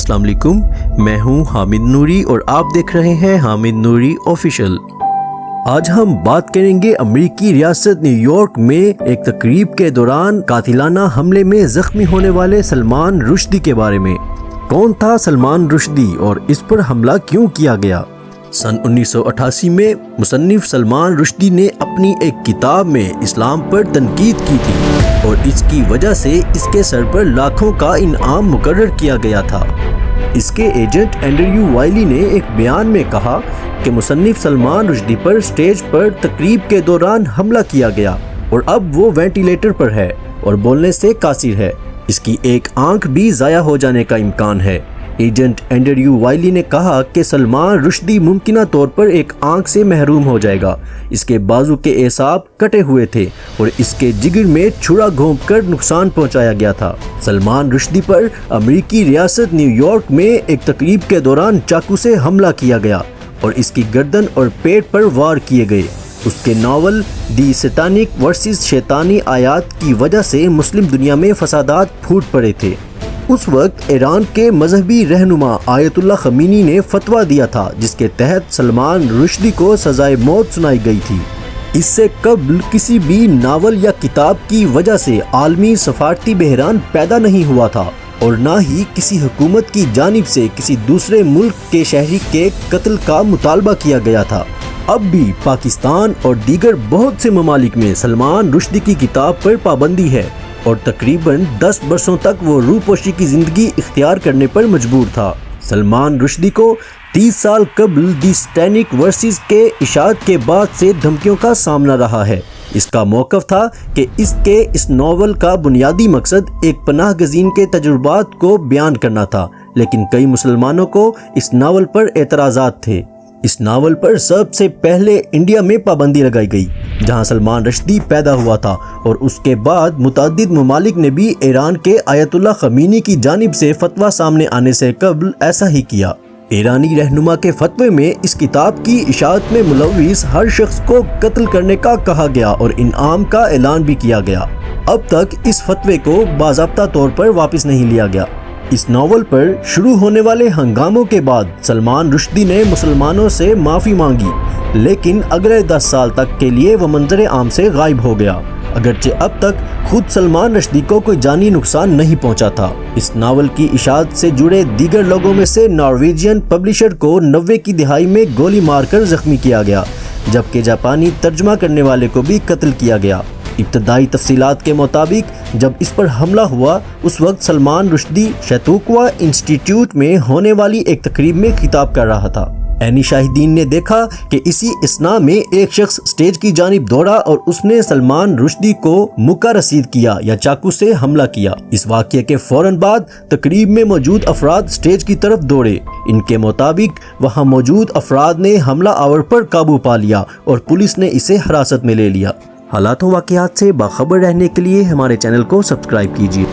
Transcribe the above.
अस्सलाम वालेकुम, मैं हूं हामिद नूरी और आप देख रहे हैं हामिद नूरी ऑफिशियल। आज हम बात करेंगे अमेरिकी रियासत न्यूयॉर्क में एक तकरीब के दौरान कातिलाना हमले में जख्मी होने वाले सलमान रुश्दी के बारे में। कौन था सलमान रुश्दी और इस पर हमला क्यों किया गया? सन 1988 में मुसन्निफ सलमान रुश्दी ने अपनी एक किताब में इस्लाम पर तनकीद की थी और इसकी वजह से इसके सर पर लाखों का इनाम मुकर्रर किया गया था। इसके एजेंट एंड्रयू वाइली ने एक बयान में कहा कि मुसन्निफ सलमान रुश्दी पर स्टेज पर तकरीब के दौरान हमला किया गया और अब वो वेंटिलेटर पर है और बोलने से कासिर है। इसकी एक आंख भी ज़ाया हो जाने का इम्कान है। एजेंट एंड्रयू वाइली ने कहा कि सलमान रुश्दी मुमकिना तौर पर एक आंख से महरूम हो जाएगा। इसके बाजू के एसाब कटे हुए थे और इसके जिगर में छुरा घोंपकर नुकसान पहुंचाया गया था। सलमान रुश्दी पर अमेरिकी रियासत न्यूयॉर्क में एक तकरीब के दौरान चाकू से हमला किया गया और इसकी गर्दन और पेट पर वार किए गए। उसके नावल दी सैतानिक वर्सेस शैतानी आयात की वजह से मुस्लिम दुनिया में फसादात फूट पड़े थे। उस वक्त ईरान के मजहबी रहनुमा आयतुल्ला खमीनी ने फतवा दिया था जिसके तहत सलमान रुश्दी को सजाए मौत सुनाई गई थी। इससे कबल किसी भी नावल या किताब की वजह से आलमी सफारती बहरान पैदा नहीं हुआ था और ना ही किसी हुकूमत की जानिब से किसी दूसरे मुल्क के शहरी के कत्ल का मुतालबा किया गया था। अब भी पाकिस्तान और दीगर बहुत से ममालिक में सलमान रुश्दी की किताब पर पाबंदी है और तकरीबन 10 बरसों तक वो रूपोशी की जिंदगी इख्तियार करने पर मजबूर था। सलमान रुश्दी को 30 साल कबल दी सैतानिक वर्सेस के इशाअत के बाद से धमकियों का सामना रहा है। इसका मौक़िफ़ था कि इसके इस नावल का बुनियादी मकसद एक पनाह गज़ीन के तजुर्बात को बयान करना था, लेकिन कई मुसलमानों को इस नावल पर एतराज़ात थे। इस नावल पर सबसे पहले इंडिया में पाबंदी लगाई गई जहां सलमान रुश्दी पैदा हुआ था और उसके बाद मुतअद्दिद ममालिक ने भी ईरान के आयतुल्ला खमीनी की जानिब से फतवा सामने आने से कबल ऐसा ही किया। ईरानी रहनुमा के फतवे में इस किताब की इशाअत में मुलव्विस हर शख्स को कत्ल करने का कहा गया और इनाम का ऐलान भी किया गया। अब तक इस फतवे को बाज़ाब्ता तौर पर वापस नहीं लिया गया। इस नावल पर शुरू होने वाले हंगामों के बाद सलमान रुश्दी ने मुसलमानों से माफ़ी मांगी, लेकिन अगले 10 साल तक के लिए वह मंजर आम से गायब हो गया। अगरचे अब तक खुद सलमान रुश्दी को कोई जानी नुकसान नहीं पहुंचा था। इस नावल की इशाअत से जुड़े दीगर लोगों में से नॉर्वेजियन पब्लिशर को 90 की दिहाई में गोली मारकर जख्मी किया गया, जबकि जापानी तर्जमा करने वाले को भी कत्ल किया गया। इब्तदाई तफसीलात के मुताबिक जब इस पर हमला हुआ उस वक्त सलमान रुश्दी शैतूकवा इंस्टीट्यूट में होने वाली एक तकरीब में खिताब कर रहा था। ऐनी शाहिदीन ने देखा कि इसी इसना में एक शख्स स्टेज की जानिब दौड़ा और उसने सलमान रुश्दी को मुक्का रसीद किया या चाकू से हमला किया। इस वाक़ये के फौरन बाद तकरीब में मौजूद अफराद स्टेज की तरफ दौड़े। इनके मुताबिक वहां मौजूद अफराद ने हमला आवर पर काबू पा लिया और पुलिस ने इसे हिरासत में ले लिया। हालात व वाक़यात से बाखबर रहने के लिए हमारे चैनल को सब्सक्राइब कीजिए।